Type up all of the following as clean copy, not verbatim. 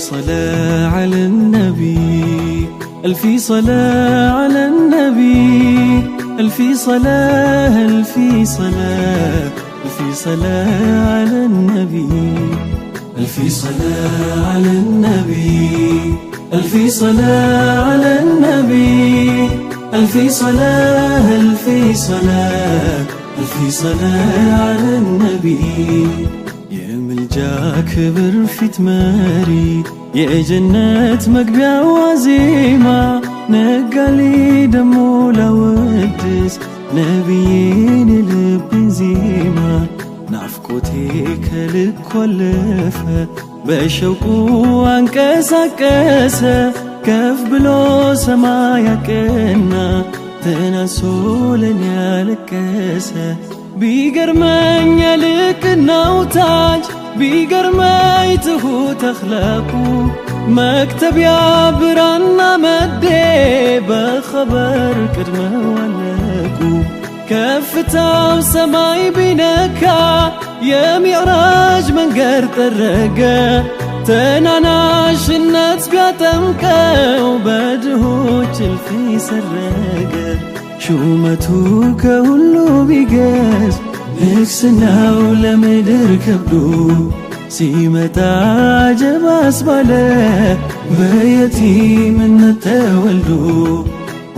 صلاة على النبي، ألف صلاة على النبي، ألف صلاة ألف صلاة، ألف صلاة على النبي، ألف صلاة على النبي، ألف صلاة على النبي، ألف صلاة ألف صلاة، ألف صلاة على النبي. يا ملجا كبر في تماري، يا جنة مقبيا وزيمة، نقالي دمو لودس نبيين البنزيمة، نعفقوتي كلك ولفة بشوقو عنكسكسة، كف بلو سمايا كنا تنسو لنيا لكسة، بيقرمن يلك النوتاج بيقرمي تهوت أخلاقو، مكتب يا برانا مدي بخبر كرمه ولكو، كفتاو سماي بينكا يا معراج من قرط الرقا، تنعناش الناس بيتمكا وبدهوش الفي سرقا، شومتوك هلو بيقاس نكسنا ولمدر كبدو، سيمتا عجب أسباله بيتي من التولدو،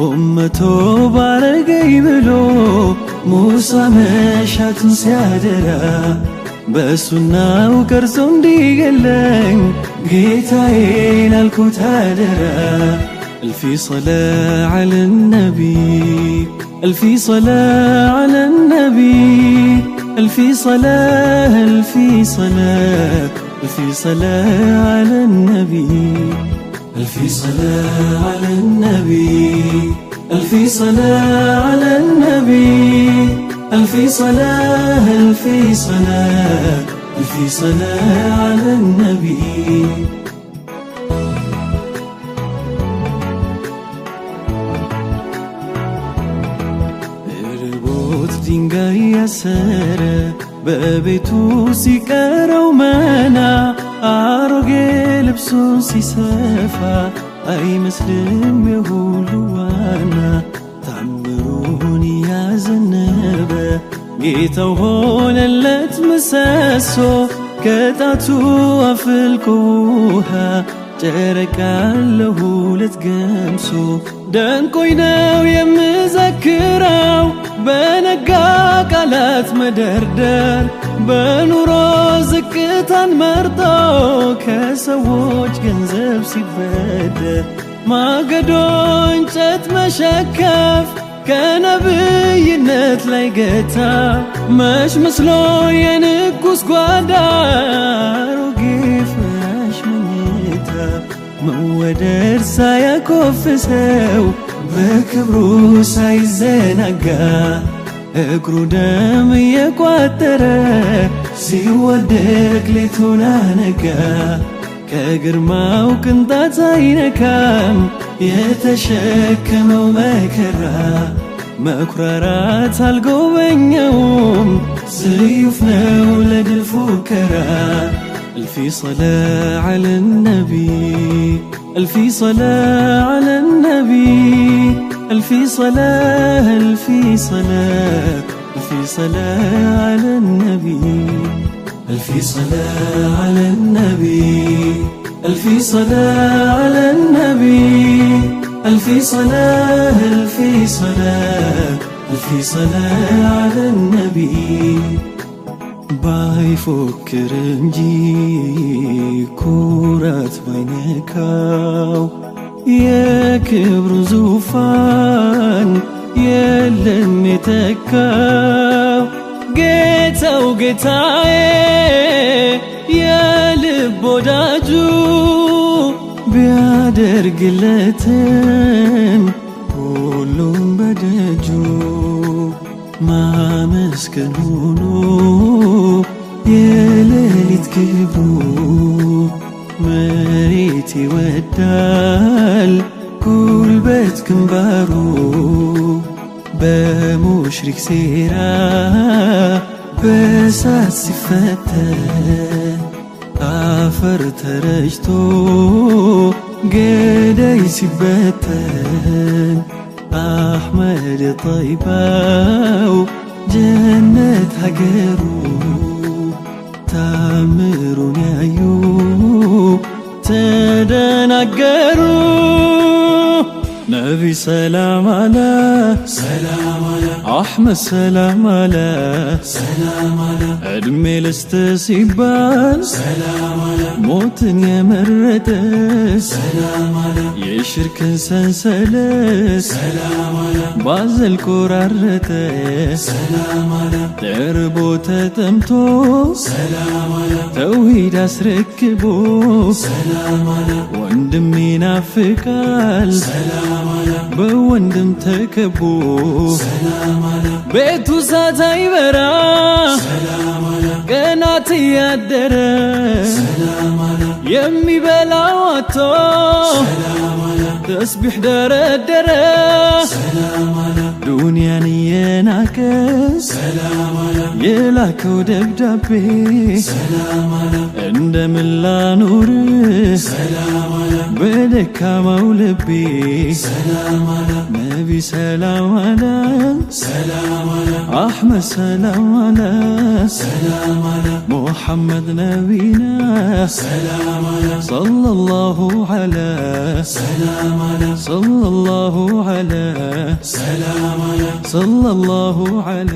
أمتو بارقي بلو موسى مشات سيادرا، بسنا وكرسون دي قلن قيتاين الكتادرا. ألف صلاة على النبي، ألف صلاة على النبي، ألف صلاة ألف صلاة، ألف صلاة على النبي، ألف صلاة على النبي، ألف صلاة على النبي، ألف صلاة ألف صلاة، ألف صلاة على النبي. ድንጋይ ያሰረ በቤቱ ሲቀረው መና፣ አሮጌ ልብሱን ሲሰፋ አይመስልም የሁሉ ዋና፣ ታምሩን ያዘነበ ጌታው ሆነለት ምሰሶ፣ ከጣቱ አፍልቆ ውሃ ጨረቃን ለሁለት ገምሶ፣ ደንቆኝ ነው የምዘክረው በነጋ ቃላት መደርደር፣ በኑሮ ዝቅታን መርጦ ከሰዎች ገንዘብ ሲበደር፣ ማገዶ እንጨት መሸከፍ ከነብይነት ላይ ገታ፣ መች መስሎ የንጉሥ ጓዳ አሮጌ ፍራሽ መኝታ፣ መወደድ ሳያኮፍሰው በክብሩ ሳይዘናጋ፣ እግሩ ደም እየቋጠረ ሲወደቅ ሌቱን አነጋ፣ ከግርማው ቅንጣት አይነካም የተሸከመው መከራ፣ መኩራራት አልጎበኘውም ስዩፍ ነው ለድል ፉከራ። ألف صلاة على النبي، ألف صلاة على النبي، ألف صلاة ألف صلاة، ألف صلاة على النبي، ألف صلاة على النبي، ألف صلاة على النبي، ألف صلاة ألف صلاة، ألف صلاة على النبي. ባይፎክር እንጂ ኩራት ባይነካው፣ የክብሩ ዙፋን የለም የተካው፣ ጌታው ጌታዬ የልብ ወዳጁ፣ ቢያደርግለትም ሁሉም በደጁ፣ ማመስገን ሆኖ የሌሊት ክብሩ፣ መሬት ይወዳል ጉልበት ግንባሩ፣ በሙሽሪክ ሴራ በሳት ሲፈተን አፈር ተረጭቶ ገዳይ ሲበተን አሕመድ ጠይባው ጀነት ሀገሩ ታምሩን ያዩ ተደናገሩ ነቢ ሰላም አለ አሕመድ ሰላም አለ ዕድሜ ልስጥ ሲባል ሞትን የመረጠ የሽርክን ሰንሰለት ባዘል ቆራረጠ ተርቦ ተጠምቶ ተውሂድ አስረክቦ ወንድም ይናፍቃል በወንድም ተከቦ ቤቱ እሳት አይበራ ቀናት ያደረ የሚበላው አጥቶ ተስቢሕ ደረደረ ዱንያን የናቀ የላከው ደብዳቤ እንደምን ላኑር በደካማው ልቤ ነቢ ሰላም አለ አሕመድ ሰላም አለ ሙሐመድ ነቢና ሰለላሁ ዐላ ሰለላሁ ዐላ ሰለላሁ ዐላ